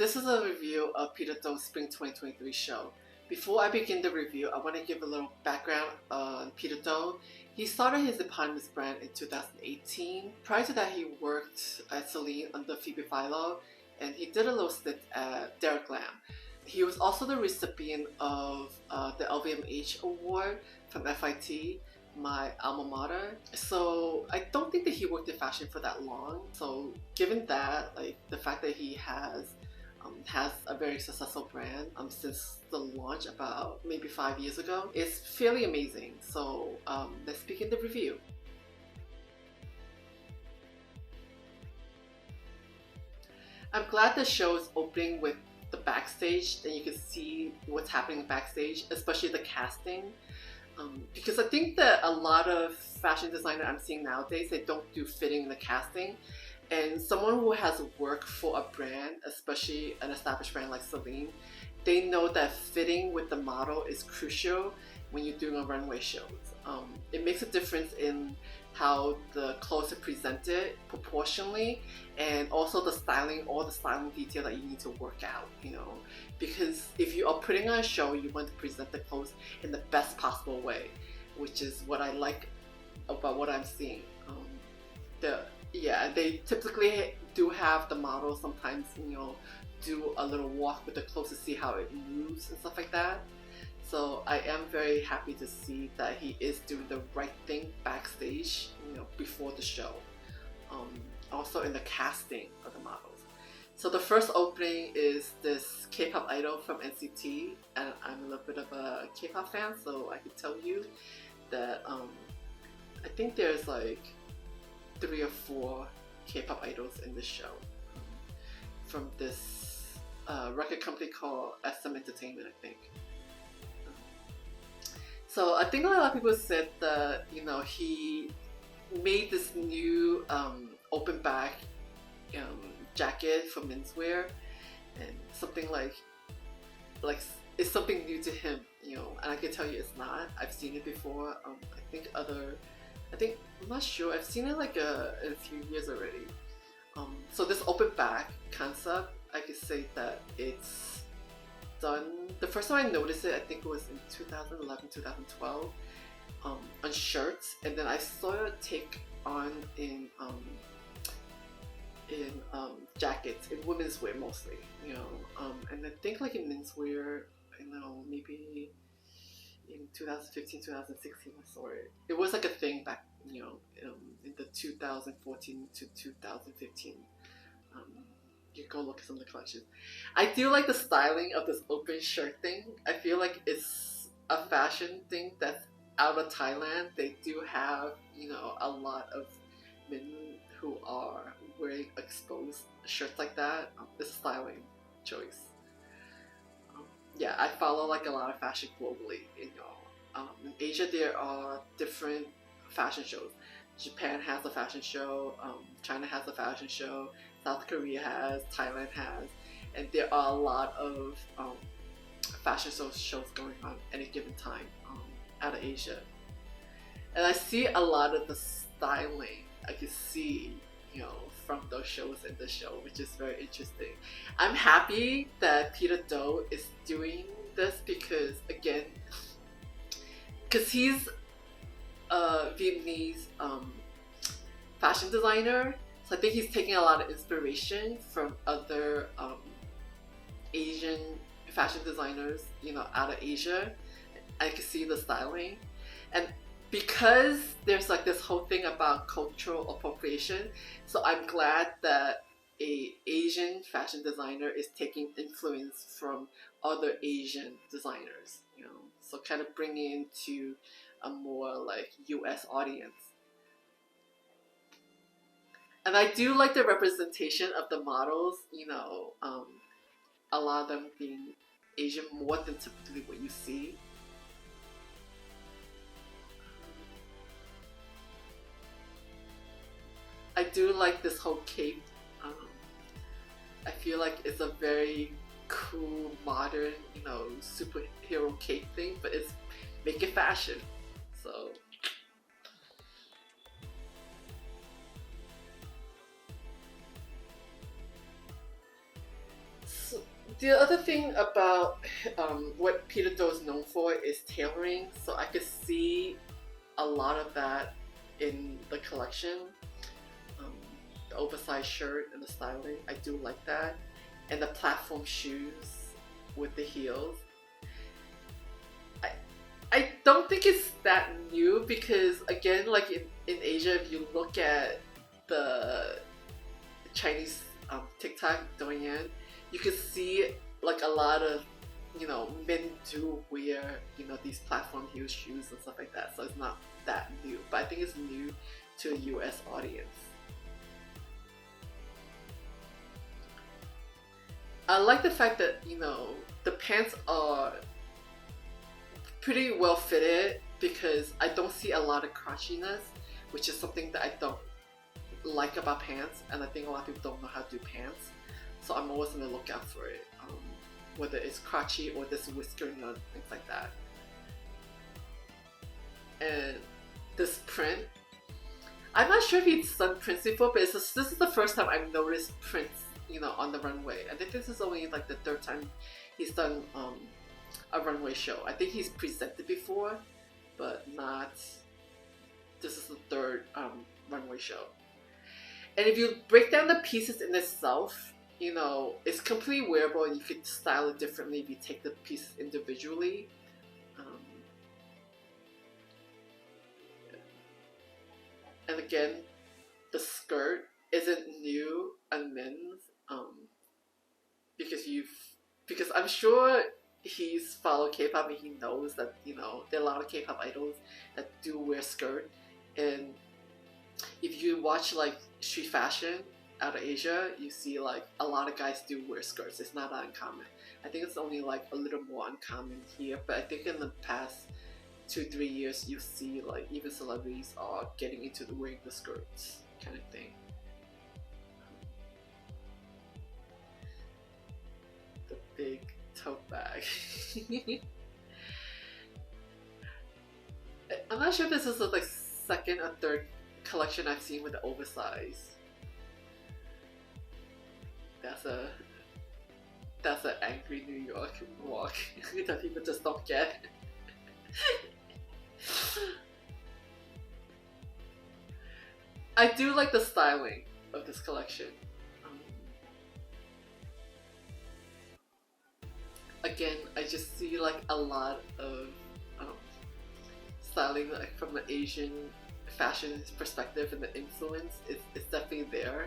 This is a review of Peter Do's Spring 2023 show. Before I begin the review, I want to give a little background on Peter Do. He started his eponymous brand in 2018. Prior to that, he worked at Celine under Phoebe Philo, and he did a little stint at Derek Lam. He was also the recipient of the LVMH award from FIT, my alma mater. So I don't think that he worked in fashion for that long. So given that, like the fact that he has a very successful brand since the launch about maybe 5 years ago, is fairly amazing. So let's begin the review. I'm glad the show is opening with the backstage, and you can see what's happening backstage, especially the casting. Because I think that a lot of fashion designers I'm seeing nowadays, they don't do fitting in the casting. And someone who has worked for a brand, especially an established brand like Celine, they know that fitting with the model is crucial when you're doing a runway shows. It makes a difference in how the clothes are presented proportionally, and also the styling, all the styling detail that you need to work out, you know. Because if you are putting on a show, you want to present the clothes in the best possible way, which is what I like about what I'm seeing. They typically do have the model sometimes, you know, do a little walk with the clothes to see how it moves and stuff like that. So I am very happy to see that he is doing the right thing backstage, you know, before the show. Also in the casting of the models. So the first opening is this K-pop idol from NCT, and I'm a little bit of a K-pop fan, so I can tell you that I think there's like 3 or 4 K-pop idols in this show from this record company called SM Entertainment, I think. So I think a lot of people said that, you know, he made this new open back jacket for menswear, and something like it's something new to him, you know. And I can tell you it's not. I've seen it before. I'm not sure. I've seen it like in a few years already. So this open back concept, I could say that it's done. The first time I noticed it, I think it was in 2011, 2012, on shirts, and then I saw it take on in jackets, in women's wear mostly, you know. And I think like in menswear, you know, maybe in 2015, 2016 I saw it. It was like a thing back, you know, in the 2014 to 2015. You go look at some of the collections. I do like the styling of this open shirt thing. I feel like it's a fashion thing that's out of Thailand. They do have, you know, a lot of men who are wearing exposed shirts like that. It's a styling choice. Yeah, I follow like a lot of fashion globally. You know, in Asia there are different fashion shows. Japan has a fashion show. China has a fashion show. South Korea has. Thailand has, and there are a lot of fashion shows going on at any given time out of Asia. And I see a lot of the styling. I can see, you know, from those shows in the show, which is very interesting. I'm happy that Peter Do is doing this because, again, because he's a Vietnamese fashion designer, so I think he's taking a lot of inspiration from other Asian fashion designers, you know, out of Asia. I can see the styling, and because there's like this whole thing about cultural appropriation, so I'm glad that a Asian fashion designer is taking influence from other Asian designers, you know, so kind of bringing into a more like US audience. And I do like the representation of the models, you know, a lot of them being Asian more than typically what you see. I do like this whole cape. I feel like it's a very cool, modern, you know, superhero cape thing, but it's make it fashion. So The other thing about what Peter Do is known for is tailoring, so I could see a lot of that in the collection. Um, the oversized shirt and the styling, I do like that. And the platform shoes with the heels. I don't think it's that new because, again, like in Asia, if you look at the Chinese TikTok doing it, you can see like a lot of, you know, men do wear, you know, these platform heel shoes and stuff like that. So it's not that new, but I think it's new to a US audience. I like the fact that, you know, the pants are pretty well fitted because I don't see a lot of crotchiness, which is something that I don't like about pants, and I think a lot of people don't know how to do pants, so I'm always on the lookout for it, whether it's crotchy or there's whiskering on, things like that. And this print, I'm not sure if he's done prints before, but this is the first time I've noticed prints, you know, on the runway. I think this is only like the third time he's done a runway show. I think he's presented before, but not. This is the third runway show. And if you break down the pieces in itself, you know, it's completely wearable and you can style it differently if you take the pieces individually. And again, the skirt isn't new on men's because I'm sure he's followed K-pop and he knows that, you know, there are a lot of K-pop idols that do wear skirt, and if you watch like street fashion out of Asia, you see like a lot of guys do wear skirts. It's not that uncommon. I think it's only like a little more uncommon here, but I think in the past 2-3 years you see like even celebrities are getting into wearing the skirts kind of thing. The big tote bag. I'm not sure if this is the like second or third collection I've seen with the oversized. That's an angry New York walk that people just don't get. I do like the styling of this collection. Again, I just see like a lot of styling like from the Asian fashion perspective, and the influence is definitely there.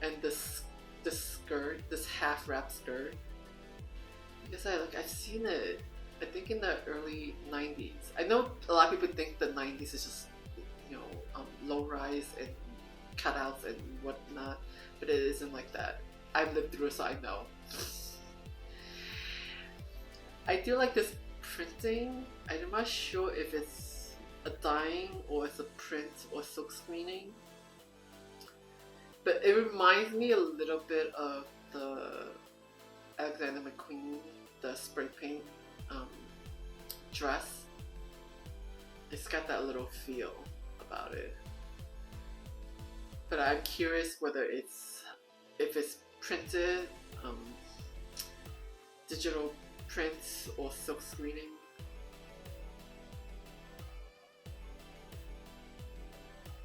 And this skirt, this half wrap skirt, because I've seen it, I think in the early 90s. I know a lot of people think the 90s is just, you know, low rise and cutouts and whatnot, but it isn't like that. I've lived through it, so I know. I do like this printing. I'm not sure if it's a dyeing or it's a print or silk screening, but it reminds me a little bit of the Alexander McQueen, the spray paint dress. It's got that little feel about it. But I'm curious whether if it's printed, digital prints or silk screening.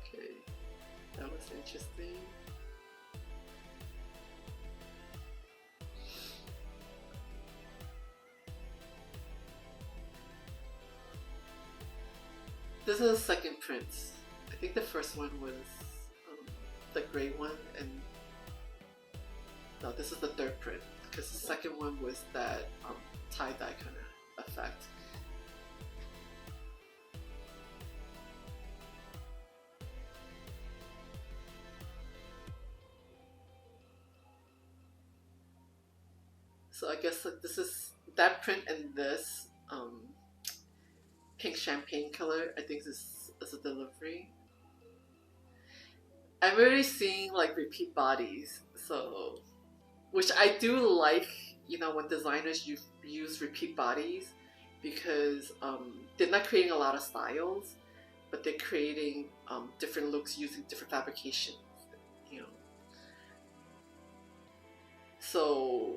Okay, that was interesting. This is the second print. I think the first one was the gray one, and no, this is the third print because the second one was that tie-dye kind of effect. So I guess this is that print, and this pink champagne color, I think this is a delivery. I'm already seeing like repeat bodies, so which I do like, you know, when designers use repeat bodies, because they're not creating a lot of styles, but they're creating different looks using different fabrications, you know. So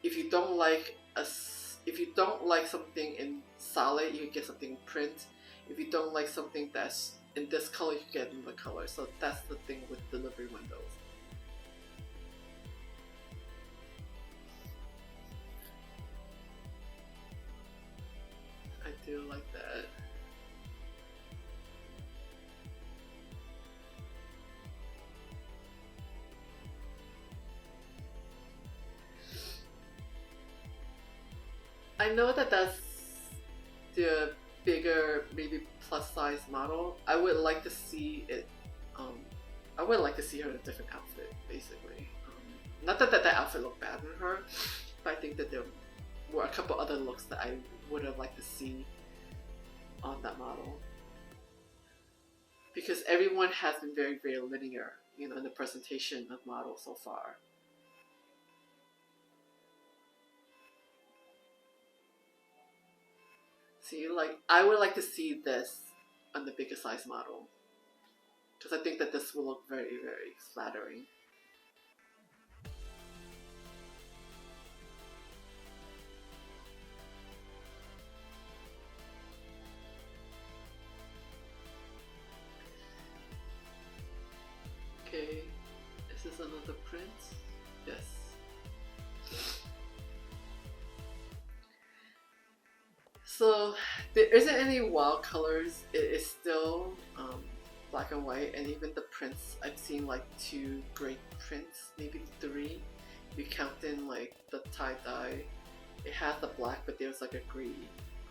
if you don't like something in solid, you can get something in print. If you don't like something that's in this color, you can get in the color. So that's the thing with delivery windows. I do like that. I know that that's the bigger, maybe plus size model. I would like to see it. I would like to see her in a different outfit, basically. Not that outfit looked bad on her, but I think that there were a couple other looks that I would have liked to see on that model. Because everyone has been very, very linear, you know, in the presentation of models so far. See, like, I would like to see this on the bigger size model. Because I think that this will look very, very flattering. Okay, is this another print? Yes. So there isn't any wild colors. It is still black and white, and even the prints, I've seen like 2 great prints, maybe 3. If you count in like the tie-dye, it has the black, but there's like a gray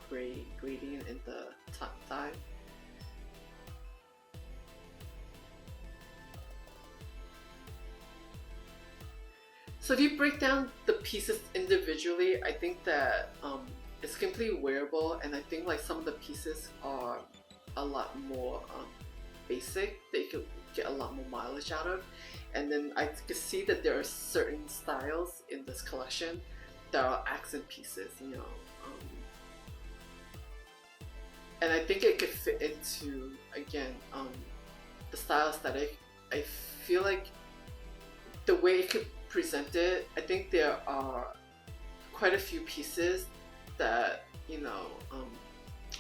gradient in the tie. So if you break down the pieces individually, I think that it's completely wearable, and I think like some of the pieces are a lot more basic that you could get a lot more mileage out of. And then I could see that there are certain styles in this collection that are accent pieces, you know. And I think it could fit into, again, the style aesthetic. I feel like the way it could present it, I think there are quite a few pieces that, you know,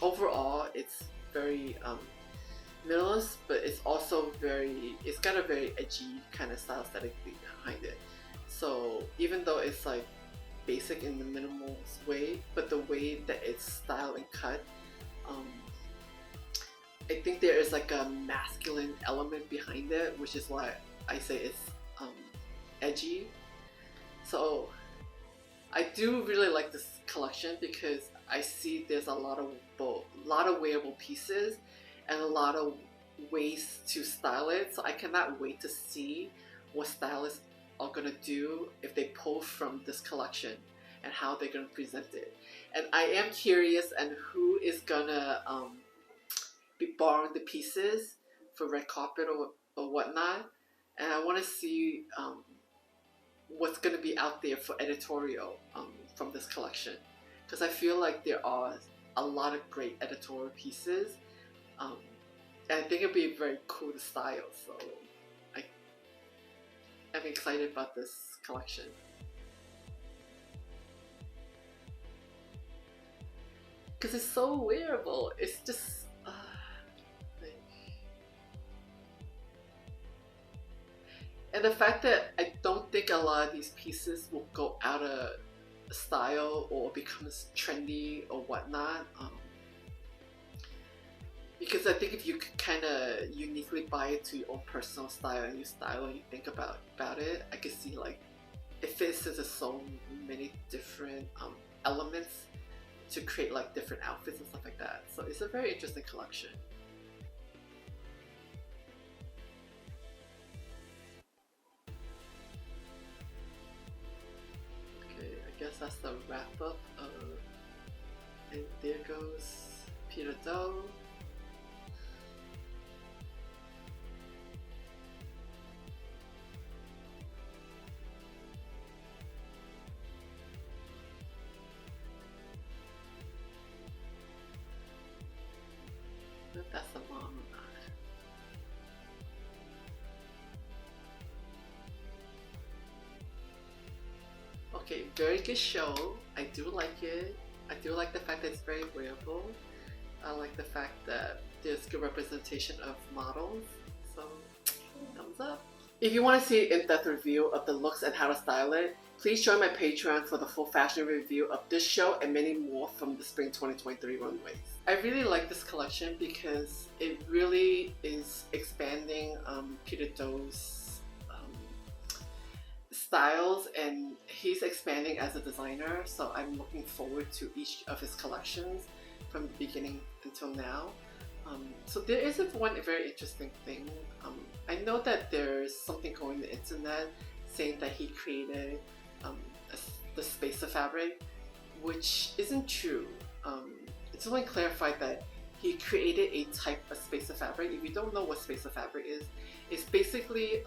overall it's very minimalist, but it's also it's got a very edgy kind of style aesthetic behind it. So even though it's like basic in the minimalist way, but the way that it's styled and cut, I think there is like a masculine element behind it, which is why I say it's edgy. So I do really like this collection because I see there's a lot of wearable pieces and a lot of ways to style it. So I cannot wait to see what stylists are gonna do if they pull from this collection and how they're gonna present it. And I am curious and who is gonna be borrowing the pieces for red carpet or whatnot. And I want to see what's going to be out there for editorial from this collection, because I feel like there are a lot of great editorial pieces, and I think it'd be very cool to style. So I'm excited about this collection. Because it's so wearable. It's just and the fact that I don't think a lot of these pieces will go out of style or becomes trendy or whatnot. Because I think if you could kind of uniquely buy it to your own personal style and you style and you think about it, I could see like it fits into so many different elements to create like different outfits and stuff like that. So it's a very interesting collection. I guess that's the wrap up of, and there goes Peter Doe. That's the mom. very good show. I do like it. I do like the fact that it's very wearable. I like the fact that there's good representation of models. So, thumbs up. If you want to see an in-depth review of the looks and how to style it, please join my Patreon for the full fashion review of this show and many more from the Spring 2023 runways. I really like this collection because it really is expanding Peter Do's styles, and he's expanding as a designer, so I'm looking forward to each of his collections from the beginning until now. So there is one very interesting thing. I know that there's something going on the internet saying that he created the spacer fabric, which isn't true. It's only clarified that he created a type of spacer fabric. If you don't know what spacer fabric is, it's basically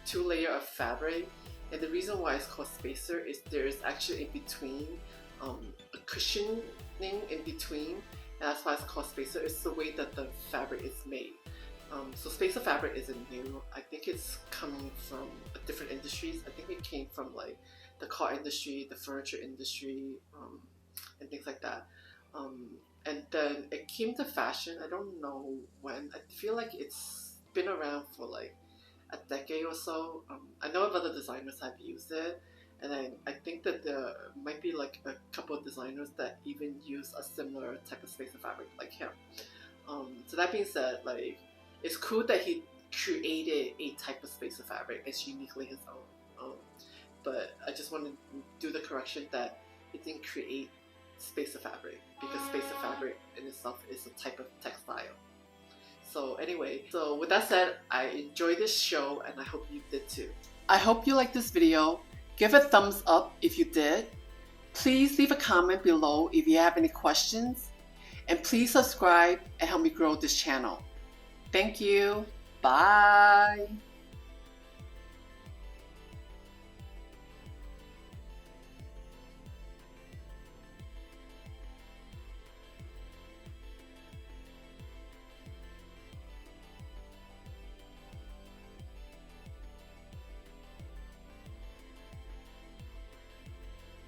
2 layers of fabric, and the reason why it's called spacer is there is actually in between a cushioning in between, and that's why it's called spacer. It's the way that the fabric is made. So spacer fabric isn't new. I think it's coming from different industries. I think it came from like the car industry, the furniture industry, and things like that. And then it came to fashion. I don't know when. I feel like it's been around for like a decade or so. I know of other designers have used it, and I think that there might be like a couple of designers that even use a similar type of spacer fabric like him. So that being said, like, it's cool that he created a type of spacer fabric. It's uniquely his own. But I just want to do the correction that it didn't create spacer fabric, because spacer fabric in itself is a type of textile. So anyway, so with that said, I enjoyed this show and I hope you did too. I hope you liked this video. Give a thumbs up if you did. Please leave a comment below if you have any questions. And please subscribe and help me grow this channel. Thank you. Bye.